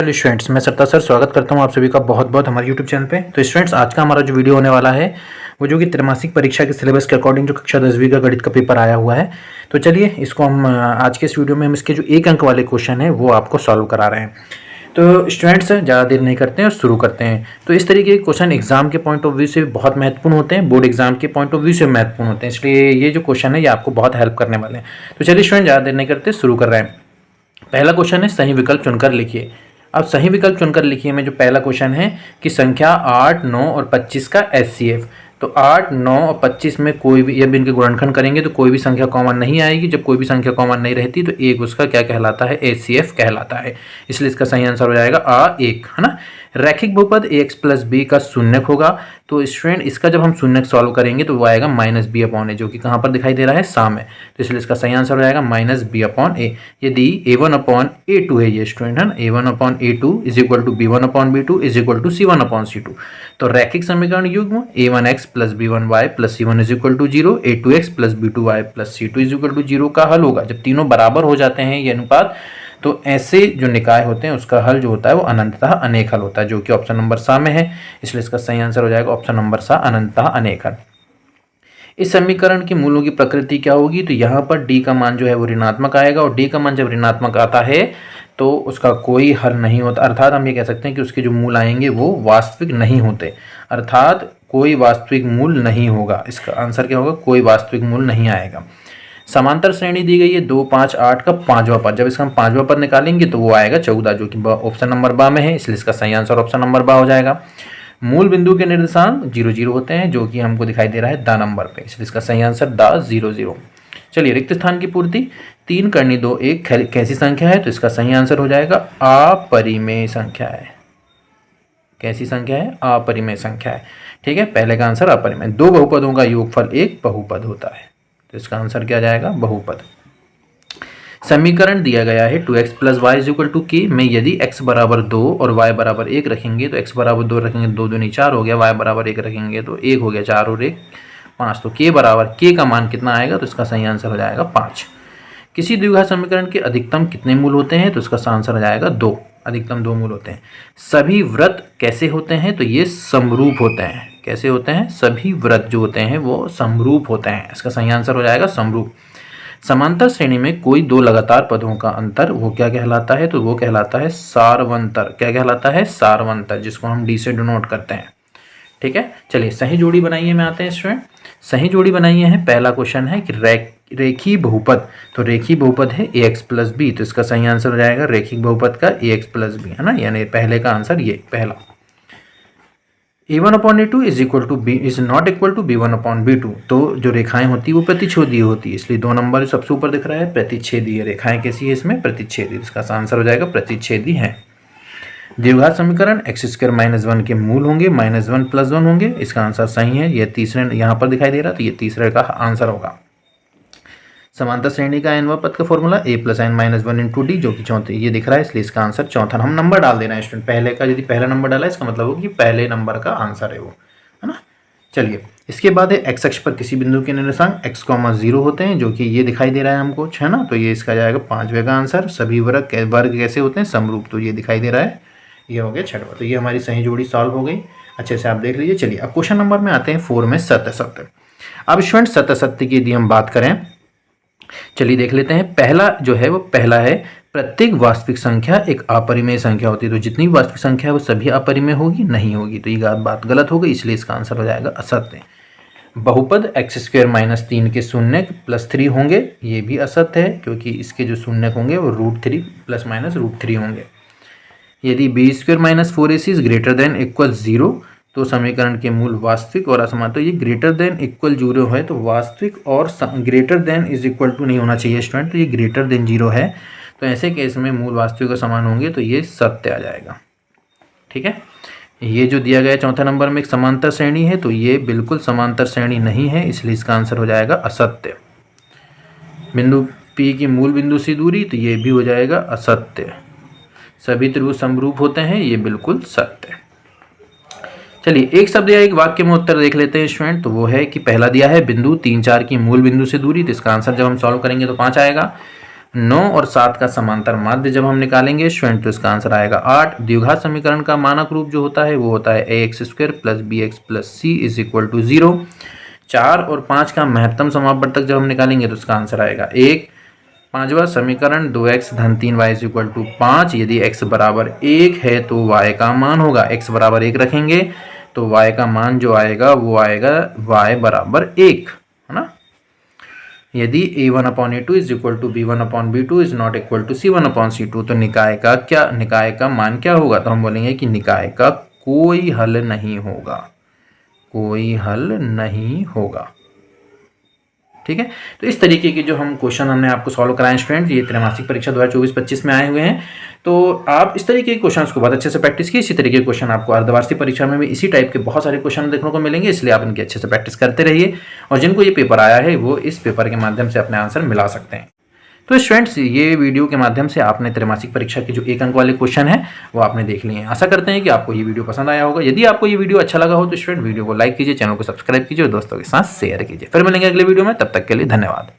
Hello students, मैं सत्ता sir स्वागत करता हूं आप सभी का बहुत बहुत हमारे यूट्यूब चैनल पे। तो स्टूडेंट्स, आज का हमारा जो वीडियो होने वाला है वो जो कि त्रैमासिक परीक्षा के सिलेबस के अकॉर्डिंग जो कक्षा 10वीं का गणित का पेपर आया हुआ है। तो चलिए इसको हम आज के इस वीडियो में हम इसके जो 1 अंक वाले क्वेश्चन है वो आपको सॉल्व करा रहे हैं। तो स्टूडेंट्स, ज़्यादा देर नहीं करते हैं और शुरू करते हैं। तो इस तरीके के क्वेश्चन एग्जाम के पॉइंट ऑफ व्यू से बहुत महत्वपूर्ण होते हैं, बोर्ड एग्जाम के पॉइंट ऑफ व्यू से महत्वपूर्ण होते हैं, इसलिए ये जो क्वेश्चन है ये आपको बहुत हेल्प करने वाले हैं। तो चलिए स्टूडेंट, ज़्यादा देर नहीं करते शुरू कर रहे हैं। पहला क्वेश्चन है सही विकल्प चुनकर लिखिए। अब सही विकल्प चुनकर लिखिए में जो पहला क्वेश्चन है कि संख्या 8, 9 और 25 का एचसीएफ। तो 8, 9 और 25 में कोई भी, जब इनके गुणनखंड करेंगे तो कोई भी संख्या कॉमन नहीं आएगी। जब कोई भी संख्या कॉमन नहीं रहती तो एक उसका क्या कहलाता है, एचसीएफ कहलाता है। इसलिए इसका सही आंसर हो जाएगा A1, है ना। रैखिक बहुपद ax प्लस बी का शून्यक होगा। तो स्टूडेंट, इसका जब हम शून्यक सॉल्व करेंगे तो वो आएगा -b/a, जो कि कहाँ पर दिखाई दे रहा है, साम है। तो इसलिए इसका सही आंसर हो जाएगा -b/a। यदि a1/a2 है ये स्टूडेंट, है ना, a1/a2 is equal to b1/b2 is equal to c1/c2। तो रैखिक समीकरण युग्म a1x plus b1y plus c1 is equal to 0, a2x plus b2y plus c2 is equal to 0 का हल होगा। जब तीनों बराबर हो जाते हैं ये अनुपात, तो ऐसे जो निकाय होते हैं उसका हल जो होता है वो अनंततः अनेक हल होता है, जो कि ऑप्शन नंबर सा में है। इसलिए इसका सही आंसर हो जाएगा ऑप्शन नंबर सा, अनंततः अनेक हल। इस समीकरण की मूलों की प्रकृति क्या होगी, तो यहाँ पर d का मान जो है वो ऋणात्मक आएगा, और d का मान जब ऋणात्मक आता है तो उसका कोई हल नहीं होता। अर्थात हम ये कह सकते हैं कि उसके जो मूल आएंगे वो वास्तविक नहीं होते, अर्थात कोई वास्तविक मूल नहीं होगा। इसका आंसर क्या होगा, कोई वास्तविक मूल नहीं आएगा। समांतर श्रेणी दी गई है 2, 5, 8 का पांचवा पद। जब इसका हम पांचवा पद निकालेंगे तो वो आएगा 14, जो कि ऑप्शन नंबर बा में है। इसलिए इसका सही आंसर ऑप्शन नंबर बा हो जाएगा। मूल बिंदु के निर्देशांक 0, 0 होते हैं, जो कि हमको दिखाई दे रहा है दा नंबर पे। इसलिए इसका सही आंसर दा 0, 0। चलिए, रिक्त स्थान की पूर्ति 3 करनी 2, 1 कैसी संख्या है, तो इसका सही आंसर हो जाएगा अपरिमेय संख्या है। कैसी संख्या है, अपरिमेय संख्या है। ठीक है, पहले का आंसर अपरिमेय। 2 बहुपदों का योगफल एक बहुपद होता है, तो इसका आंसर क्या जाएगा, बहुपद। समीकरण दिया गया है 2x plus Y is equal to K में यदि x बराबर 2 और y बराबर 1 रखेंगे, तो x बराबर 2 रखेंगे 2 दूनी 4 हो गया, y बराबर 1 रखेंगे तो 1 हो गया, 4 और 1 5। तो k बराबर, k का मान कितना आएगा, तो इसका सही आंसर हो जाएगा 5। किसी द्विघात समीकरण के अधिकतम कितने मूल होते हैं, तो इसका आंसर हो जाएगा 2। अधिकतम 2 मूल होते हैं। सभी व्रत कैसे होते हैं, तो ये समरूप होते हैं। कैसे होते हैं, सभी व्रत जो होते हैं वो समरूप होते हैं। इसका सही आंसर हो जाएगा समरूप। समांतर श्रेणी में कोई 2 लगातार पदों का अंतर वो क्या कहलाता है, तो वो कहलाता है सारवंतर। क्या कहलाता है, सारवंतर, जिसको हम डी से डिनोट करते हैं। ठीक है, चलिए सही जोड़ी बनाइए में आते हैं स्टूडेंट। सही जोड़ी बनाइए है। पहला क्वेश्चन है कि रेखी बहुपद, तो रेखी बहुपद है ax प्लस बी, तो इसका सही आंसर हो जाएगा रेखिक बहुपद का ax प्लस बी, है ना, यानी पहले का आंसर ये पहला। a1/a2 is equal to B is not equal to b1/b2। तो जो रेखाएं होती है वो प्रतिच्छेदीय होती है, इसलिए 2 नंबर सबसे ऊपर दिख रहा है प्रतिच्छेदीय। रेखाएं कैसी है इसमें, प्रतिच्छेदीय। इसका आंसर हो जाएगा प्रतिच्छेदीय है। द्विघात समीकरण x² - 1 के मूल होंगे, -1 + 1 होंगे। इसका आंसर सही है, ये तीसरे यहाँ पर दिखाई दे रहा है, तो ये तीसरे का आंसर होगा। समांतर श्रेणी का nवां पद का फॉर्मूला a + n - 1 × d, जो कि चौथे ये दिख रहा है, इसलिए इसका आंसर चौथा। हम नंबर डाल दे रहे हैं स्टूडेंट, पहले का यदि पहला नंबर डाला इसका मतलब हो कि पहले नंबर का आंसर है वो, है ना। चलिए, इसके बाद है x अक्ष पर किसी बिंदु के निर्देशांक x, 0 होते हैं, जो कि ये दिखाई दे रहा है हमको, है ना। तो ये इसका जाएगा 5वें का आंसर। सभी वर्ग कैसे होते हैं, समरूप, तो ये दिखाई दे रहा है, ये हो गया 6वां। तो ये हमारी सही जोड़ी सॉल्व हो गई, अच्छे से आप देख लीजिए। चलिए, अब क्वेश्चन नंबर में आते हैं 4 में सत्य सत्य। अब स्टूडेंट सत्य सत्य की यदि हम बात करें, चलिए देख लेते हैं। पहला जो है वो पहला है, प्रत्येक वास्तविक संख्या एक अपरिमेय संख्या होती है। तो जितनी भी वास्तविक संख्या है वो सभी अपरिमेय होगी, नहीं होगी, तो ये बात गलत हो गई, इसलिए इसका आंसर हो जाएगा असत्य। बहुपद x² - 3 के शून्यक +3 होंगे, ये भी असत्य है, क्योंकि इसके जो शून्यक होंगे वो √3 ± √3 होंगे। यदि b² - 4ac is greater than equal 0, तो समीकरण के मूल वास्तविक और असमान। तो ये ग्रेटर देन इक्वल 0 है, तो वास्तविक और greater than is equal to नहीं होना चाहिए स्टूडेंट, तो ये ग्रेटर देन 0 है, तो ऐसे केस में मूल वास्तविक और समान होंगे, तो ये सत्य आ जाएगा। ठीक है, ये जो दिया गया चौथा नंबर में एक समांतर श्रेणी है, तो ये बिल्कुल समांतर श्रेणी नहीं है, इसलिए इसका आंसर हो जाएगा असत्य। बिंदु P की मूल बिंदु से दूरी, तो ये भी हो जाएगा असत्य। सभी त्रिभुज समरूप होते हैं, ये बिल्कुल सत्य। चलिए, एक शब्द या एक वाक्य में उत्तर देख लेते हैं स्टूडेंट। तो वो है कि पहला दिया है बिंदु 3, 4 की मूल बिंदु से दूरी, तो इसका आंसर जब हम सॉल्व करेंगे तो 5 आएगा। 9 और 7 का समांतर माध्य जब हम निकालेंगे स्टूडेंट तो इसका आंसर आएगा 8। द्विघात समीकरण का मानक रूप जो होता है वो होता है ax² plus bx plus c is equal to 0। 4 और 5 का महत्तम समापवर्तक जब हम निकालेंगे तो इसका आंसर आएगा 1। पांचवा समीकरण 2x धन 3y इज इक्वल टू 5। यदि x बराबर 1 है तो y का मान होगा, x बराबर 1 रखेंगे तो y का मान जो आएगा वो आएगा y बराबर 1, है ना। यदि a1/a2 is equal to b1/b2 is not equal to c1/c2 तो निकाय का मान क्या होगा, तो हम बोलेंगे कि निकाय का कोई हल नहीं होगा, कोई हल नहीं होगा। ठीक है, तो इस तरीके के जो हम क्वेश्चन हमने आपको सॉल्व कराए स्टूडेंट, ये त्रैमासिक परीक्षा 2024-25 में आए हुए हैं। तो आप इस तरीके के क्वेश्चंस को बहुत अच्छे से प्रैक्टिस कीजिए। इसी तरीके के क्वेश्चन आपको अर्धवार्षिक परीक्षा में भी इसी टाइप के बहुत सारे क्वेश्चन देखने को मिलेंगे, इसलिए आप इनकी अच्छे से प्रैक्टिस करते रहिए और जिनको ये पेपर आया है वो इस पेपर के माध्यम से अपने आंसर मिला सकते हैं। तो स्टूडेंट्स, ये वीडियो के माध्यम से आपने त्रैमासिक परीक्षा के जो 1 अंक वाले क्वेश्चन है वो आपने देख लिए हैं। आशा करते हैं कि आपको ये वीडियो पसंद आया होगा। यदि आपको ये वीडियो अच्छा लगा हो तो स्टूडेंट वीडियो को लाइक कीजिए, चैनल को सब्सक्राइब कीजिए और दोस्तों के साथ शेयर कीजिए। फिर मिलेंगे अगले वीडियो में, तब तक के लिए धन्यवाद।